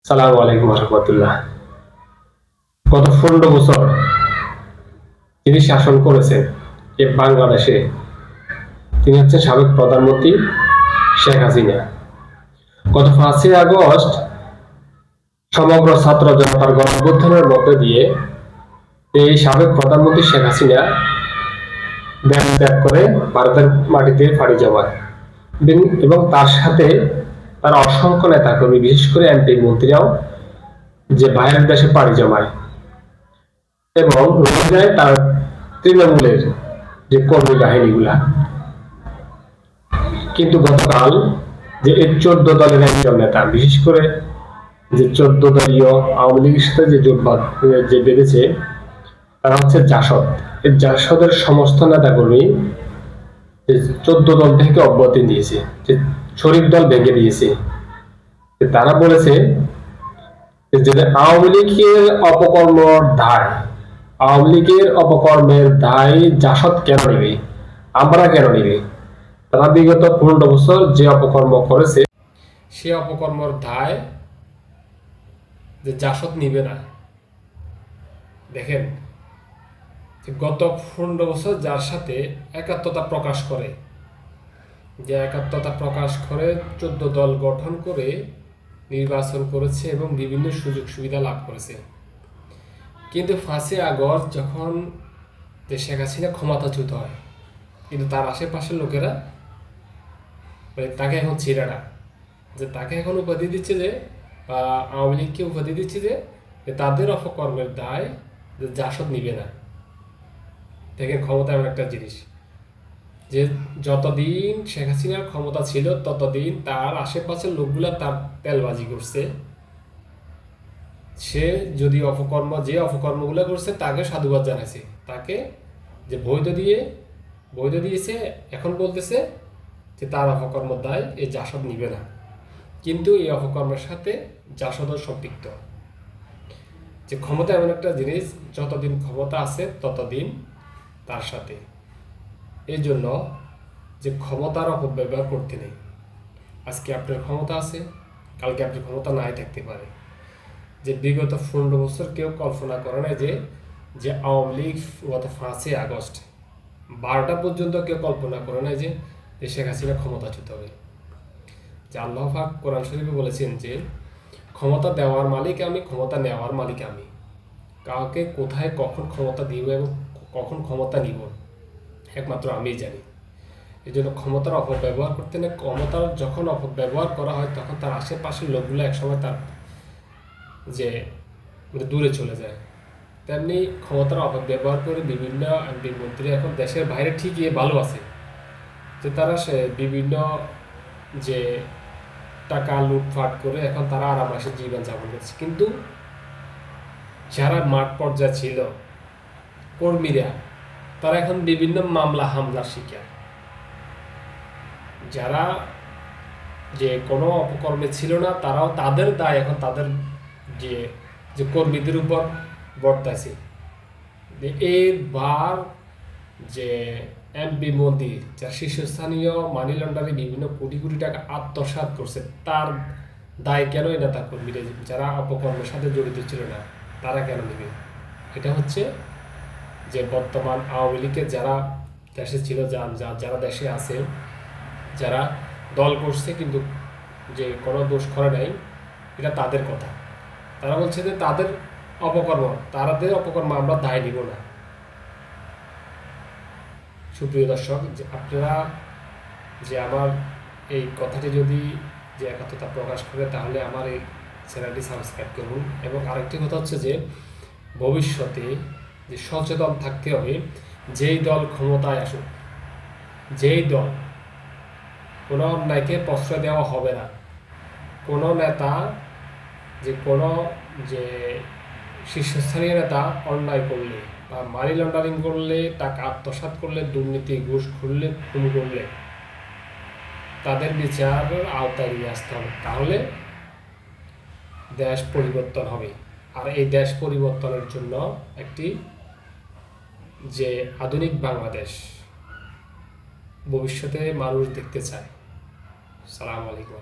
সালামু আলাইকুম রহমতুল্লাহ। গত ১৫ বছর তিনি শাসন করেছেন এই বাংলাদেশে। তিনি হচ্ছেন সাবেক প্রধানমন্ত্রী শেখ হাসিনা। গত ৫ই আগস্ট সমগ্র ছাত্র জনতার গণঅভ্যুত্থানের মধ্যে দিয়ে এই সাবেক প্রধানমন্ত্রী শেখ হাসিনা দেশ ত্যাগ করে ভারতের মাটিতে পাড়ি জমায় এবং তার সাথে তার অসংখ্য নেতাকর্মী, বিশেষ করে এমপি মন্ত্রীরাও যে বাইরের দেশে পাড়ি জমায় এবং রয়ে যায় তার তৃণমূলের যে কর্মী বাহিনীগুলা। কিন্তু গতকাল যে এই ১৪ দলের একজন নেতা, বিশেষ করে যে ১৪ দলীয় আওয়ামী লীগের সাথে যে জোটবাদ যে বেঁধেছে, তারা হচ্ছে জাসদ। এই জাসদের সমস্ত নেতাকর্মী ১৪ দল থেকে অব্যাহতি দিয়েছে, যে শরিক দল ভেঙে দিয়েছে। তারা বলেছে যে আওয়ামী লীগের অপকর্মের দায়, আওয়ামী লীগের অপকর্মের দায় জাসদ কেন নিবে, আমরা কেন নিবে? তারা বিগত ১৫ বছর যে অপকর্ম করেছে, সে অপকর্মের দায় যে জাসদ নিবে না। দেখেন, গত ১৫ বছর যার সাথে একাত্মতা প্রকাশ করে, যে একাত্মতা প্রকাশ করে ১৪ দল গঠন করে নির্বাচন করেছে এবং বিভিন্ন সুযোগ সুবিধা লাভ করেছে। কিন্তু ৫ই আগস্ট যখন শেখ হাসিনা ক্ষমতাচ্যুত হয়, কিন্তু তার আশেপাশের লোকেরা তাকে এখন ছেড়ে না, যে তাকে এখন উপাধি দিচ্ছে, যে আওয়ামী লীগকে উপাধি দিচ্ছে যে তাদের অপকর্মের দায় যে জাসদ নিবে না। দেখেন, ক্ষমতা এমন একটা জিনিস যে যতদিন শেখ হাসিনার ক্ষমতা ছিল ততদিন তার আশেপাশের লোকগুলা তার তেলবাজি করছে। সে যদি যে অপকর্মগুলো করছে তাকে সাধুবাদ জানাইছে, তাকে যে বৈধ দিয়েছে, এখন বলতেছে যে তার অপকর্মের দায় এই জাসদ নিবে না। কিন্তু এই অপকর্মের সাথে জাসদও সম্পৃক্ত। যে ক্ষমতা এমন একটা জিনিস, যতদিন ক্ষমতা আছে ততদিন তার সাথে। এই জন্য যে ক্ষমতার অপব্যবহার করতে নেই। আজকে আপনার ক্ষমতা আছে, কালকে আপনার ক্ষমতা নাই থাকতে পারে। যে বিগত ১৫ বছর কেউ কল্পনা করে না যে আওয়ামী লীগ গত ৫ই আগস্ট ১২টা পর্যন্ত কেউ কল্পনা করে না যে শেখ হাসিনা ক্ষমতাচ্যুত হবে। যে আল্লাহ পাক কোরআন শরীফে বলেছেন যে ক্ষমতা দেওয়ার মালিক আমি, ক্ষমতা নেওয়ার মালিক আমি। কাউকে কোথায় কখন ক্ষমতা দিব এবং কখন ক্ষমতা নিব একমাত্র আমিই জানি। এই জন্য ক্ষমতার অপব্যবহার করতে না, ক্ষমতার যখন অপব্যবহার করা হয় তখন তার আশেপাশের লোকগুলো একসময় তার যে দূরে চলে যায়। তেমনি ক্ষমতার অপব্যবহার করে বিভিন্ন এমপি মন্ত্রী এখন দেশের বাইরে ঠিকই ভালো আছে, যে তারা বিভিন্ন যে টাকা লুটপাট করে এখন তারা আরামাসে জীবন যাপন করছে। কিন্তু যারা মাঠ পর্যায়ে ছিল কর্মীরা, তারা এখন বিভিন্ন মামলা হামলার শিকার। যারা যে কোনো অপকর্মে ছিল না, তারাও তাদের দায় এখন তাদের যে কর্মীদের উপর বর্তাইছে। এইবার যে এমপি মোদি, যার শীর্ষস্থানীয় মানি লন্ডারে বিভিন্ন কোটি কোটি টাকা আত্মসাৎ করছে, তার দায় কেন এই নেতা কর্মীরা যারা অপকর্মের সাথে জড়িত ছিল না তারা কেন নেবে? এটা হচ্ছে যে বর্তমান আওয়ামী লীগের যারা দেশে ছিল, যারা দেশে আছে, যারা দল করছে কিন্তু যে কোনো দোষ করে নাই, এটা তাদের কথা। তারা বলছে যে তাদের অপকর্ম আমরা দায় নিব না। সুপ্রিয় দর্শক, যে আপনারা যে আমার এই কথাটি যদি যে একাত্মতা প্রকাশ করে, তাহলে আমার এই চ্যানেলটি সাবস্ক্রাইব করুন। এবং আরেকটি কথা হচ্ছে যে ভবিষ্যতে যে সচেতন থাকতে হবে, যেই দল ক্ষমতায় আসুক, যেই দল, কোনো অন্যায়কে প্রশ্রয় দেওয়া হবে না। কোনো নেতা যে শীর্ষস্থানীয় নেতা অন্যায় করলে বা মানি লন্ডারিং করলে, টাকা আত্মসাৎ করলে, দুর্নীতি ঘুষ খুললে, খুন করলে তাদের বিচারের আওতায় নিয়ে আসতে হবে। তাহলে দেশ পরিবর্তন হবে। আর এই দেশ পরিবর্তনের জন্য একটি যে আধুনিক বাংলাদেশ ভবিষ্যতে মানুষ দেখতে চায়। সালাম আলাইকুম।